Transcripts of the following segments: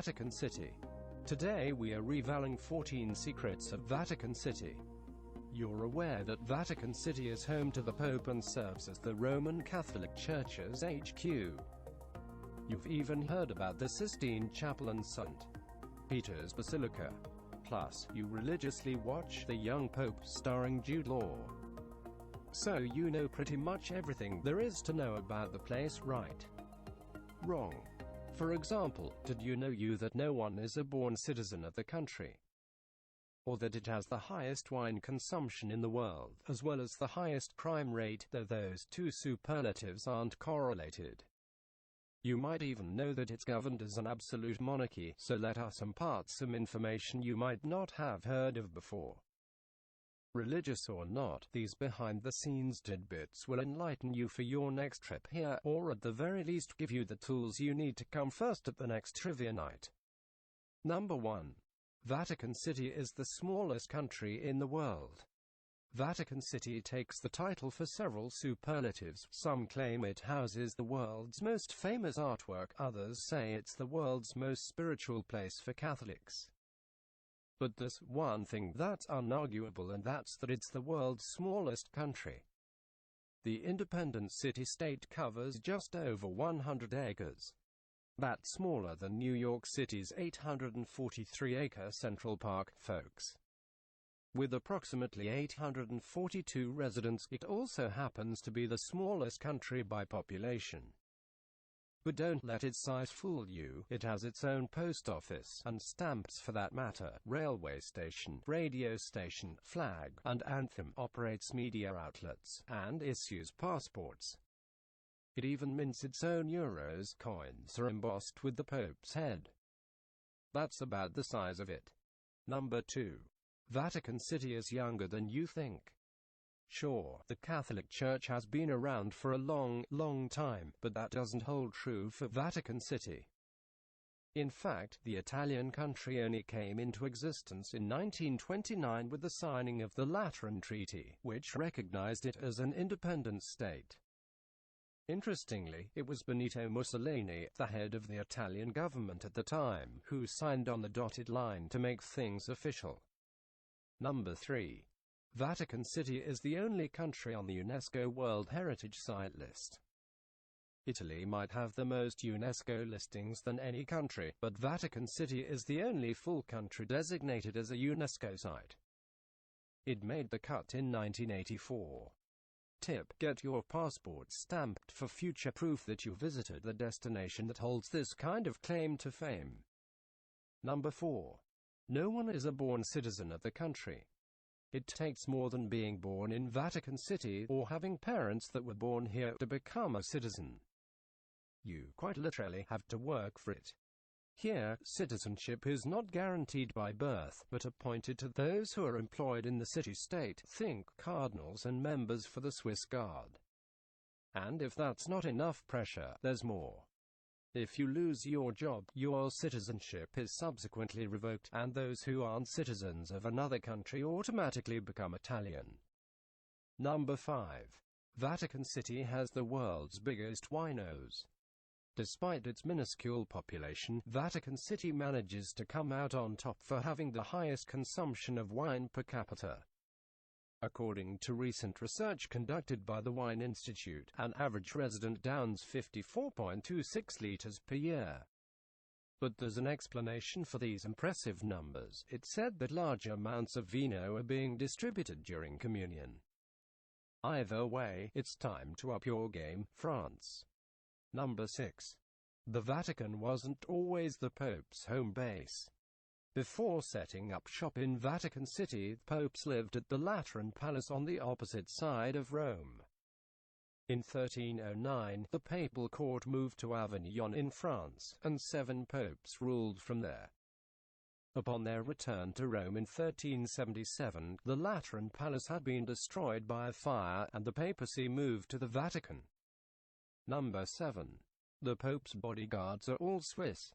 Vatican City. Today we are revealing 14 secrets of Vatican City. You're aware that Vatican City is home to the Pope and serves as the Roman Catholic Church's HQ. You've even heard about the Sistine Chapel and St. Peter's Basilica. Plus, you religiously watch The Young Pope starring Jude Law. So you know pretty much everything there is to know about the place, right? Wrong. For example, did you know that no one is a born citizen of the country? Or that it has the highest wine consumption in the world, as well as the highest crime rate, though those two superlatives aren't correlated. You might even know that it's governed as an absolute monarchy, so let us impart some information you might not have heard of before. Religious or not, these behind-the-scenes tidbits will enlighten you for your next trip here, or at the very least give you the tools you need to come first at the next trivia night. Number 1. Vatican City is the smallest country in the world. Vatican City takes the title for several superlatives. Some claim it houses the world's most famous artwork, others say it's the world's most spiritual place for Catholics. But there's one thing that's unarguable, and that's that it's the world's smallest country. The independent city-state covers just over 100 acres. That's smaller than New York City's 843-acre Central Park, folks. With approximately 842 residents, it also happens to be the smallest country by population. But don't let its size fool you. It has its own post office, and stamps for that matter, railway station, radio station, flag, and anthem, operates media outlets, and issues passports. It even mints its own euros. Coins are embossed with the Pope's head. That's about the size of it. Number 2. Vatican City is younger than you think. Sure, the Catholic Church has been around for a long time, but that doesn't hold true for Vatican City. In fact, the Italian country only came into existence in 1929 with the signing of the Lateran Treaty, which recognized it as an independent state. Interestingly, it was Benito Mussolini, the head of the Italian government at the time, who signed on the dotted line to make things official. Number 3. Vatican City is the only country on the UNESCO World Heritage Site list. Italy might have the most UNESCO listings than any country, but Vatican City is the only full country designated as a UNESCO site. It made the cut in 1984. Tip: get your passport stamped for future proof that you visited the destination that holds this kind of claim to fame. Number 4. No one is a born citizen of the country. It takes more than being born in Vatican City, or having parents that were born here, to become a citizen. You, quite literally, have to work for it. Here, citizenship is not guaranteed by birth, but appointed to those who are employed in the city-state, think cardinals and members for the Swiss Guard. And if that's not enough pressure, there's more. If you lose your job, your citizenship is subsequently revoked, and those who aren't citizens of another country automatically become Italian. Number 5. Vatican City has the world's biggest winos. Despite its minuscule population, Vatican City manages to come out on top for having the highest consumption of wine per capita. According to recent research conducted by the Wine Institute, an average resident downs 54.26 liters per year. But there's an explanation for these impressive numbers. It's said that large amounts of vino are being distributed during communion. Either way, it's time to up your game, France. Number 6. The Vatican wasn't always the Pope's home base. Before setting up shop in Vatican City, the popes lived at the Lateran Palace on the opposite side of Rome. In 1309, the papal court moved to Avignon in France, and 7 popes ruled from there. Upon their return to Rome in 1377, the Lateran Palace had been destroyed by a fire, and the papacy moved to the Vatican. Number 7. The Pope's bodyguards are all Swiss.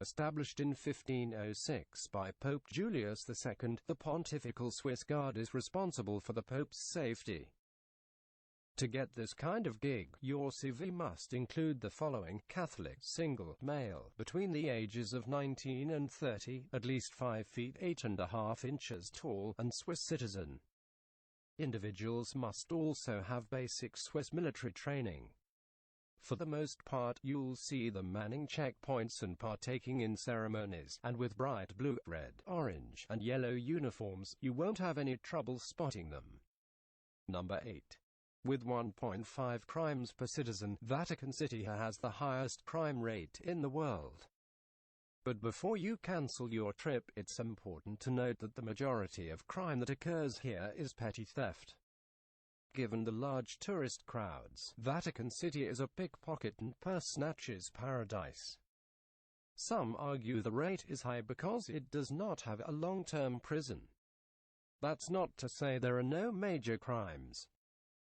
Established in 1506 by Pope Julius II, the Pontifical Swiss Guard is responsible for the Pope's safety. To get this kind of gig, your CV must include the following: Catholic, single, male, between the ages of 19 and 30, at least 5 feet 8.5 inches tall, and Swiss citizen. Individuals must also have basic Swiss military training. For the most part, you'll see them manning checkpoints and partaking in ceremonies, and with bright blue, red, orange, and yellow uniforms, you won't have any trouble spotting them. Number 8. With 1.5 crimes per citizen, Vatican City has the highest crime rate in the world. But before you cancel your trip, it's important to note that the majority of crime that occurs here is petty theft. Given the large tourist crowds, Vatican City is a pickpocket and purse snatcher's paradise. Some argue the rate is high because it does not have a long-term prison. That's not to say there are no major crimes.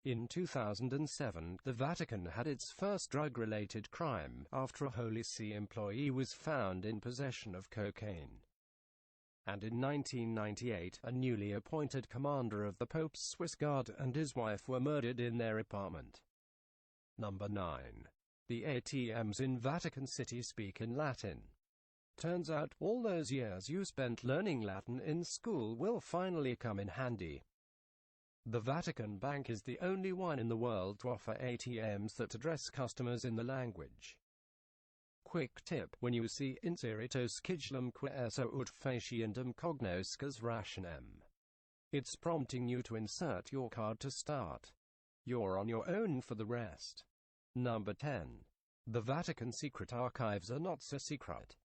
In 2007, the Vatican had its first drug-related crime, after a Holy See employee was found in possession of cocaine. And in 1998, a newly appointed commander of the Pope's Swiss Guard and his wife were murdered in their apartment. Number 9. The ATMs in Vatican City speak in Latin. Turns out, all those years you spent learning Latin in school will finally come in handy. The Vatican Bank is the only one in the world to offer ATMs that address customers in the language. Quick tip: when you see inseritos sigillum quaeso ut faciendum cognoscas rationem, it's prompting you to insert your card to start. You're on your own for the rest. Number 10. The Vatican secret archives are not so secret.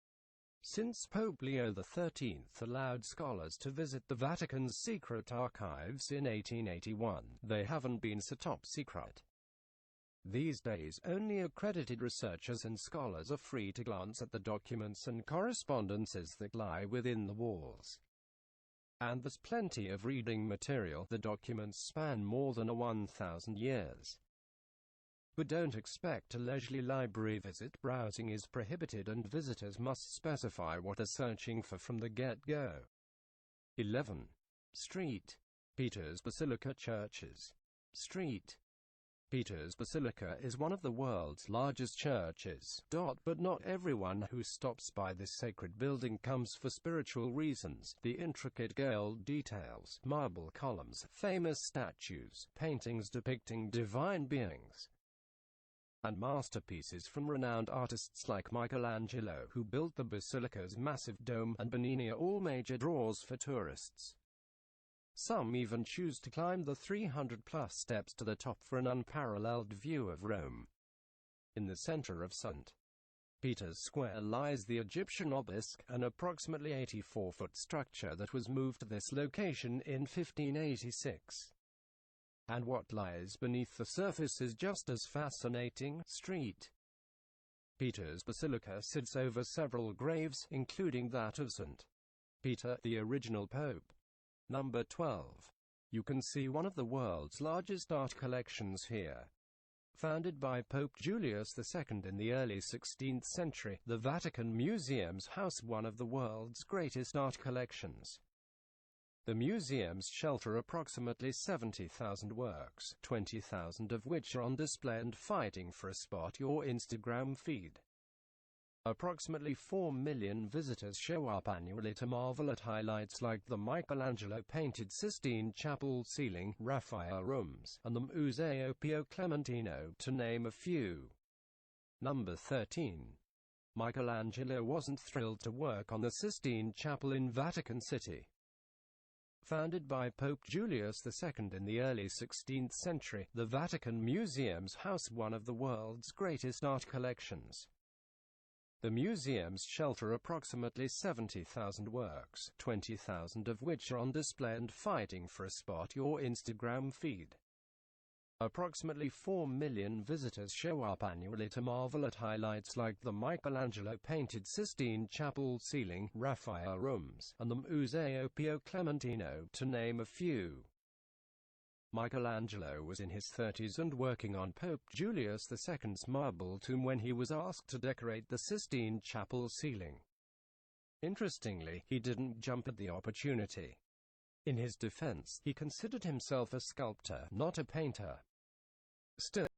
Since Pope Leo XIII allowed scholars to visit the Vatican's secret archives in 1881, they haven't been so top secret. These days, only accredited researchers and scholars are free to glance at the documents and correspondences that lie within the walls. And there's plenty of reading material. The documents span more than 1,000 years. But don't expect a leisurely library visit. Browsing is prohibited and visitors must specify what they're searching for from the get-go. 11. Street. Peter's Basilica Churches. Street. Peter's Basilica is one of the world's largest churches. But not everyone who stops by this sacred building comes for spiritual reasons. The intricate gold details, marble columns, famous statues, paintings depicting divine beings, and masterpieces from renowned artists like Michelangelo, who built the basilica's massive dome, and Bernini are all major draws for tourists. Some even choose to climb the 300-plus steps to the top for an unparalleled view of Rome. In the center of St. Peter's Square lies the Egyptian obelisk, an approximately 84-foot structure that was moved to this location in 1586. And what lies beneath the surface is just as fascinating. Street. Peter's Basilica sits over several graves, including that of St. Peter, the original pope. Number 12. You can see one of the world's largest art collections here. Founded by Pope Julius II in the early 16th century, the Vatican Museums house one of the world's greatest art collections. The museums shelter approximately 70,000 works, 20,000 of which are on display and fighting for a spot your Instagram feed. Approximately 4 million visitors show up annually to marvel at highlights like the Michelangelo-painted Sistine Chapel ceiling, Raphael rooms, and the Museo Pio Clementino, to name a few. Number 13. Michelangelo wasn't thrilled to work on the Sistine Chapel in Vatican City. Founded by Pope Julius II in the early 16th century, the Vatican Museums house one of the world's greatest art collections. The museums shelter approximately 70,000 works, 20,000 of which are on display and fighting for a spot your Instagram feed. Approximately 4 million visitors show up annually to marvel at highlights like the Michelangelo-painted Sistine Chapel ceiling, Raphael rooms, and the Museo Pio Clementino, to name a few. Michelangelo was in his 30s and working on Pope Julius II's marble tomb when he was asked to decorate the Sistine Chapel ceiling. Interestingly, he didn't jump at the opportunity. In his defense, he considered himself a sculptor, not a painter. Still,